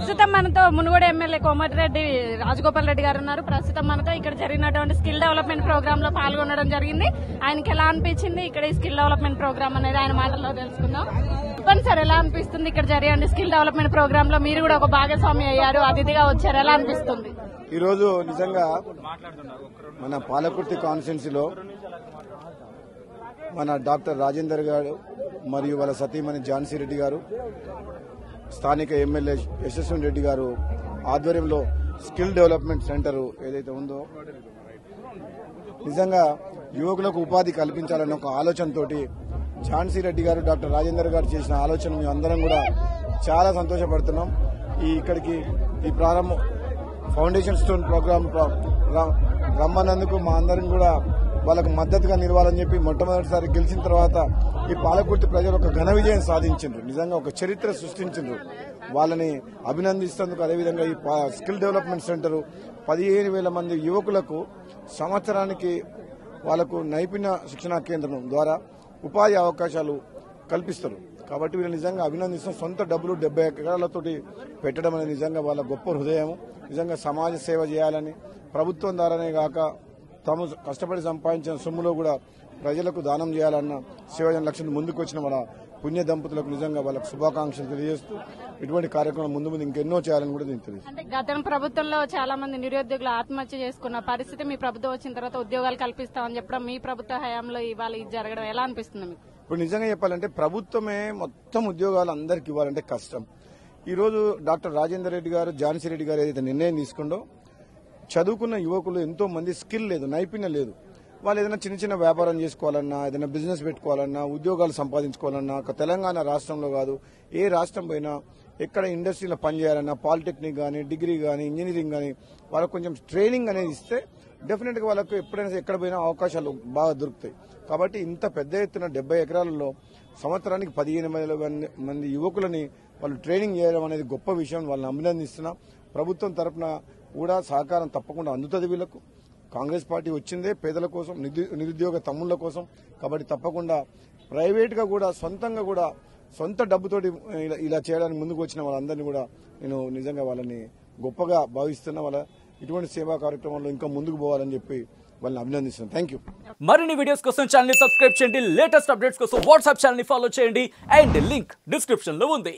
ప్రస్తుతం మనతో మునుగోడు ఎమ్మెల్యే కోమటిరెడ్డి రాజగోపాల్ రెడ్డి గారు ఉన్నారు. ప్రస్తుతం మనతో ఇక్కడ జరిగినటువంటి స్కిల్ డెవలప్మెంట్ ప్రోగ్రామ్ లో పాల్గొనడం జరిగింది. ఆయనకి ఎలా అనిపించింది ఇక్కడ ఈ స్కిల్ డెవలప్మెంట్ ప్రోగ్రామ్ అనేది ఆయన మాటల్లో తెలుసుకుందాం. చెప్పండి సార్, ఎలా అనిపిస్తుంది ఇక్కడ జరిగే స్కిల్ డెవలప్మెంట్ ప్రోగ్రామ్ లో మీరు కూడా ఒక భాగస్వామి అయ్యారు, అతిథిగా వచ్చారు, ఎలా అనిపిస్తుంది? ఈ రోజు నిజంగా మన పాలకుర్తి కాన్స్టిట్యున్సీలో మన డాక్టర్ రాజేందర్ గారు మరియు వాళ్ళ సతీమణి ఝాన్సీ రెడ్డి గారు, స్థానిక ఎమ్మెల్యే యశస్విని రెడ్డి గారు ఆధ్వర్యంలో స్కిల్ డెవలప్మెంట్ సెంటర్ ఏదైతే ఉందో నిజంగా యువకులకు ఉపాధి కల్పించాలన్న ఒక ఆలోచనతోటి ఝాన్సీ రెడ్డి గారు, డాక్టర్ రాజేందర్ గారు చేసిన ఆలోచన మేము అందరం కూడా చాలా సంతోషపడుతున్నాం. ఇక్కడికి ఈ ప్రారంభం ఫౌండేషన్ స్టోన్ ప్రోగ్రామ్ రమ్మన్నందుకు మా అందరం కూడా వాళ్ళకు మద్దతుగా నిలవాలని చెప్పి మొట్టమొదటిసారి గెలిచిన తర్వాత ఈ పాలకుర్తి ప్రజలు ఒక ఘన విజయం సాధించారు. నిజంగా ఒక చరిత్ర సృష్టించారు. వాళ్ళని అభినందిస్తేందుకు అదేవిధంగా ఈ స్కిల్ డెవలప్మెంట్ సెంటర్ 15,000 మంది యువకులకు సంవత్సరానికి వాళ్లకు నైపుణ్య శిక్షణా కేంద్రం ద్వారా ఉపాధి అవకాశాలు కల్పిస్తారు. కాబట్టి వీళ్ళు నిజంగా అభినందిస్తాం. సొంత డబ్బులు 70 ఎకరాలతోటి పెట్టడం అనేది నిజంగా వాళ్ళ గొప్ప హృదయం. నిజంగా సమాజ సేవ చేయాలని ప్రభుత్వం ద్వారానే కాక తాము కష్టపడి సంపాదించిన సొమ్ములో కూడా ప్రజలకు దానం చేయాలన్న సేవజన లక్ష్యం ముందుకు వచ్చిన మన పుణ్య దంపతులకు నిజంగా వాళ్ళకు శుభాకాంక్షలు తెలియజేస్తూ ఇటువంటి కార్యక్రమం ముందు ముందు ఇంకెన్నో చేయాలని కూడా నేను తెలియజేస్తాను. అంటే గత ప్రభుత్వంలో చాలా మంది నిరుద్యోగులు ఆత్మహత్య చేసుకున్న పరిస్థితి మీ ప్రభుత్వం వచ్చిన తర్వాత ఉద్యోగాలు కల్పిస్తామని చెప్పడం, మీ ప్రభుత్వ హయాంలో ఇవాళ ఇది జరగడం ఎలా అనిపిస్తుంది మీకు? ఇప్పుడు నిజంగా చెప్పాలంటే ప్రభుత్వమే మొత్తం ఉద్యోగాలు అందరికి ఇవ్వాలంటే కష్టం. ఈ రోజు డాక్టర్ రాజేందర్ రెడ్డి గారు, ఝాన్సీ రెడ్డి గారు ఏదైతే నిర్ణయం తీసుకుందో, చదువుకున్న యువకులు ఎంతో మంది స్కిల్ లేదు, నైపుణ్యం లేదు. వాళ్ళు ఏదైనా చిన్న చిన్న వ్యాపారం చేసుకోవాలన్నా, ఏదైనా బిజినెస్ పెట్టుకోవాలన్నా, ఉద్యోగాలు సంపాదించుకోవాలన్నా, ఒక తెలంగాణ రాష్ట్రంలో కాదు ఏ రాష్ట్రం పోయినా ఎక్కడ ఇండస్ట్రీలో పనిచేయాలన్నా పాలిటెక్నిక్ కానీ, డిగ్రీ కానీ, ఇంజనీరింగ్ కానీ వాళ్ళకు కొంచెం ట్రైనింగ్ అనేది ఇస్తే డెఫినెట్ గా వాళ్ళకు ఎప్పుడైనా ఎక్కడ పోయినా అవకాశాలు బాగా దొరుకుతాయి. కాబట్టి ఇంత పెద్ద ఎత్తున 70 ఎకరాలలో సంవత్సరానికి 15,000 మంది యువకులని వాళ్ళు ట్రైనింగ్ చేయడం అనేది గొప్ప విషయం. వాళ్ళని అభినందిస్తున్నాం. ప్రభుత్వం తరఫున కూడా సహకారం తప్పకుండా అందుతుంది వీళ్లకు. కాంగ్రెస్ పార్టీ వచ్చిందే పేదల కోసం, నిరుద్యోగ తమ్ముళ్ల కోసం. కాబట్టి తప్పకుండా ప్రైవేట్ గా కూడా సొంతంగా కూడా సొంత డబ్బుతోటి ఇలా చేయడానికి ముందుకు వచ్చిన వాళ్ళందరినీ కూడా నేను నిజంగా వాళ్ళని గొప్పగా భావిస్తున్నా. వాళ్ళ ఇటువంటి సేవా కార్యక్రమంలో ఇంకా ముందుకు పోవాలని చెప్పి వాళ్ళని అభినందిస్తున్నాను. Thank you. మరిన్ని వీడియోస్ కోసం ఛానల్ ని సబ్స్క్రైబ్ చేయండి. లేటెస్ట్ అప్డేట్స్ కోసం వాట్సాప్ ఛానల్ ని ఫాలో చేయండి. అండ్ లింక్ డిస్క్రిప్షన్ లో ఉంది.